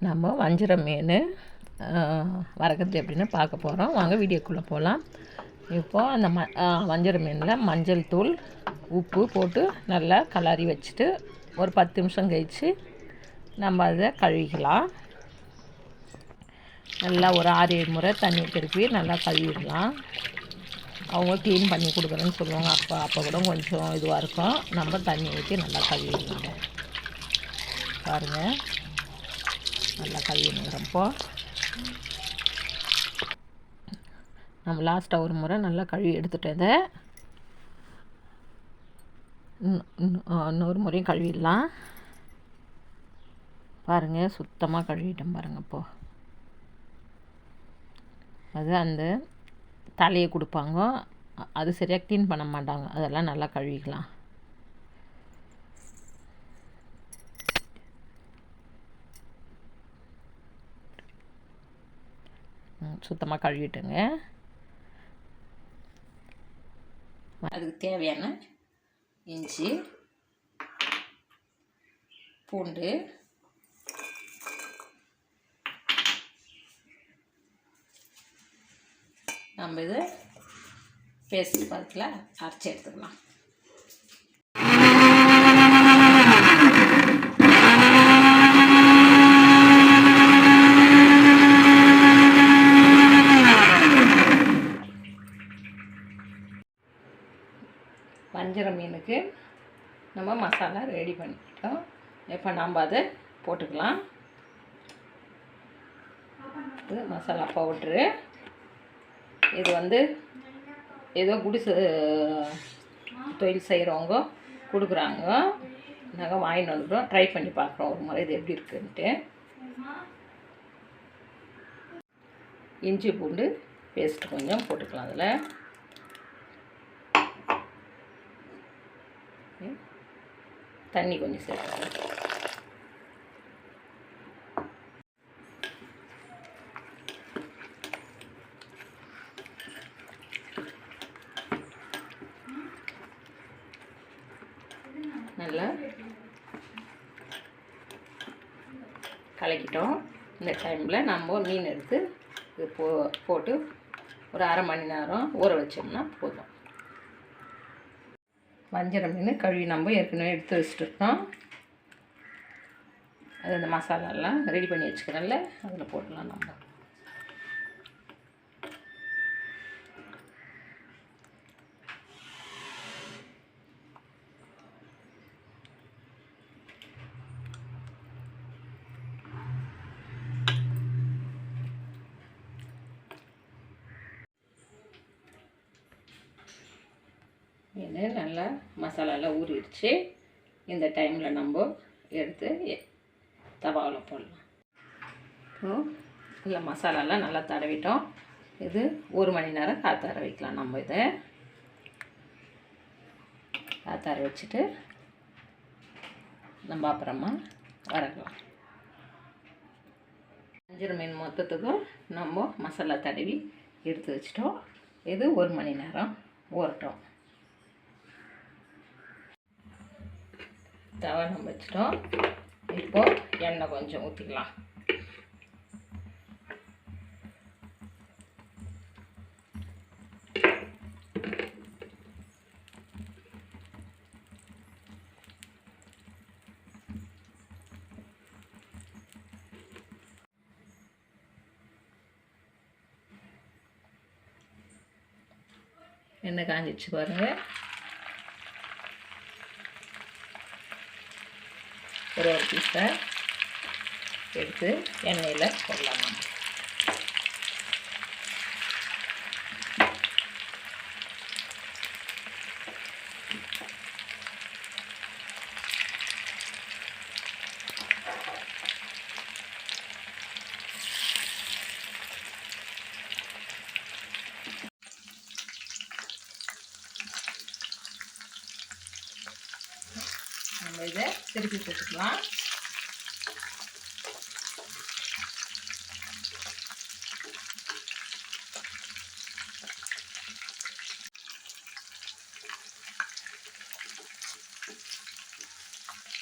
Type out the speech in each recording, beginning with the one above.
நம்ம வஞ்சிர மீன் வறுக்கிறது எப்படின்னு பார்க்க போகிறோம். வாங்க வீடியோக்குள்ளே போகலாம். இப்போது அந்த வஞ்சிர மீனில் மஞ்சள் தூள் உப்பு போட்டு நல்லா கலரி வச்சுட்டு ஒரு 10 நிமிஷம் கழித்து நம்ம அதை கழுவிக்கலாம். நல்லா ஒரு 6-7 முறை தண்ணி திருப்பி நல்லா கழுவிடலாம். அவங்க க்ளீன் பண்ணி கொடுக்குறேன்னு சொல்லுவாங்க. அப்போ கூட கொஞ்சம் இதுவாக இருக்கும். நம்ம தண்ணி ஊற்றி நல்லா கழுவிடலாம். பாருங்கள், நல்லா கழுவிடுறப்போ நம்ம லாஸ்ட்டாக ஒரு முறை நல்லா கழுவி எடுத்துட்டதை இன்னொரு முறையும் கழுவிடலாம். பாருங்கள், சுத்தமாக கழுவிட்டோம் பாருங்கள். இப்போது அது அந்த தலையை கொடுப்பாங்க, அது சரியாக க்ளீன் பண்ண மாட்டாங்க. அதெல்லாம் நல்லா கழுவிக்கலாம். சுத்தமாக கழுவிட்டுங்க. அதுக்கு தேவையான இஞ்சி, பூண்டு, நம்ம இதை பேஸ்ட் பதத்தில் அரைச்சி எடுத்துக்கலாம். வஞ்சிர மீனுக்கு நம்ம மசாலா ரெடி பண்ணிட்டோம். இப்போ நம்ம அதை போட்டுக்கலாம். இது மசாலா பவுட்ரு. இது ஏதோ குடிசை தொழில் செய்கிறவங்க கொடுக்குறாங்க. நாங்கள் வாங்கிட்டு வந்துட்டோம். ட்ரை பண்ணி பார்க்குறோம் ஒரு முறை இது எப்படி இருக்குன்ட்டு. இஞ்சி பூண்டு பேஸ்ட் கொஞ்சம் போட்டுக்கலாம். அதில் தண்ணி கொஞ்சம் சேர்த்துக்கலாம். நல்லா கலக்கிட்டோம். இந்த டைமில் நம்ம மீன் எடுத்து இது போட்டு ஒரு அரை மணி நேரம் ஊற வச்சோம்னா போதும். வஞ்சிர மீன் கழுவி நம்ம ஏற்கனவே எடுத்து வச்சுட்டுருக்கோம். அது இந்த மசாலாலாம் ரெடி பண்ணி வச்சுக்கிறோம்ல, அதில் போடலாம். நம்ம மீன் நல்லா மசாலாலாம் ஊறிடுச்சு. இந்த டைமில் நம்ம எடுத்து தவாவில் போடலாம். இல்லை, மசாலாலாம் நல்லா தடவிட்டோம். இது 1 மணி நேரம் காத்தார வைக்கலாம். நம்ம இதை காத்தார வச்சுட்டு நம்ம அப்புறமா வறுக்கலாம். வஞ்சிர மீன் மொத்தத்துக்கும் நம்ம மசாலா தடவி எடுத்து வச்சிட்டோம். இது 1 மணி நேரம் ஊறட்டும். தவா நம்ம வச்சிட்டோம். இப்போது எண்ணெய் கொஞ்சம் ஊற்றிக்கலாம். எண்ணெய் காஞ்சிடுச்சு பாருங்கள். ஒரு பீஸை எடுத்து எண்ணெயில் போடலாம். நம்ம இதை திருப்பி போட்டுக்கலாம்.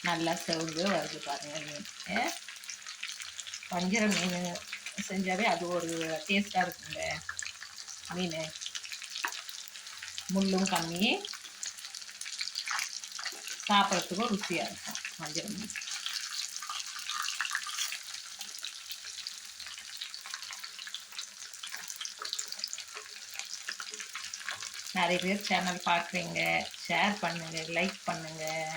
நல்லா செவந்து வருது பாருங்கள் மீன். வஞ்சிர மீன் செஞ்சாவே அது ஒரு டேஸ்ட்டாக இருக்குங்க. மீன் முள்ளும் கம்மி, சாப்பிட்றதுக்கும் ருசியாக இருக்கும் வஞ்சிர மீன். நிறைய பேர் சேனல் பார்க்குறீங்க, ஷேர் பண்ணுங்கள், லைக் பண்ணுங்கள்.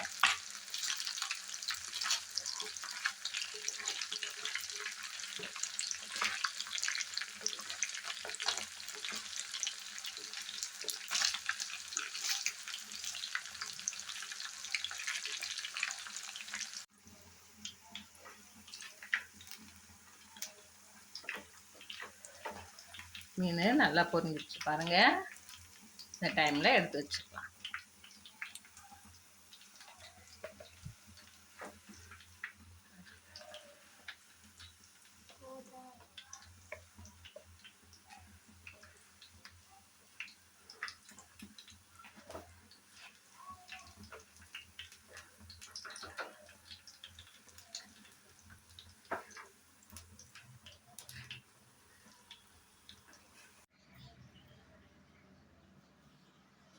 மீன் நல்லா பொரிஞ்சிடுச்சு பாருங்கள். இந்த டைமில் எடுத்து வச்சுக்கலாம்.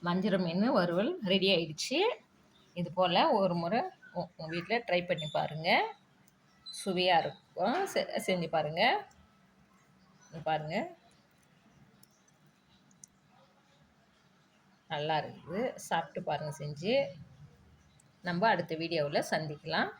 வஞ்சிர மீன் வறுவல் ரெடி ஆயிடுச்சு. இது போல் ஒரு முறை உங்கள் வீட்டில் ட்ரை பண்ணி பாருங்கள், சுவையாக இருக்கும். செஞ்சு பாருங்கள். பாருங்கள், நல்லா இருக்குது. சாப்பிட்டு பாருங்கள் செஞ்சு. நம்ம அடுத்த வீடியோவில் சந்திக்கலாம்.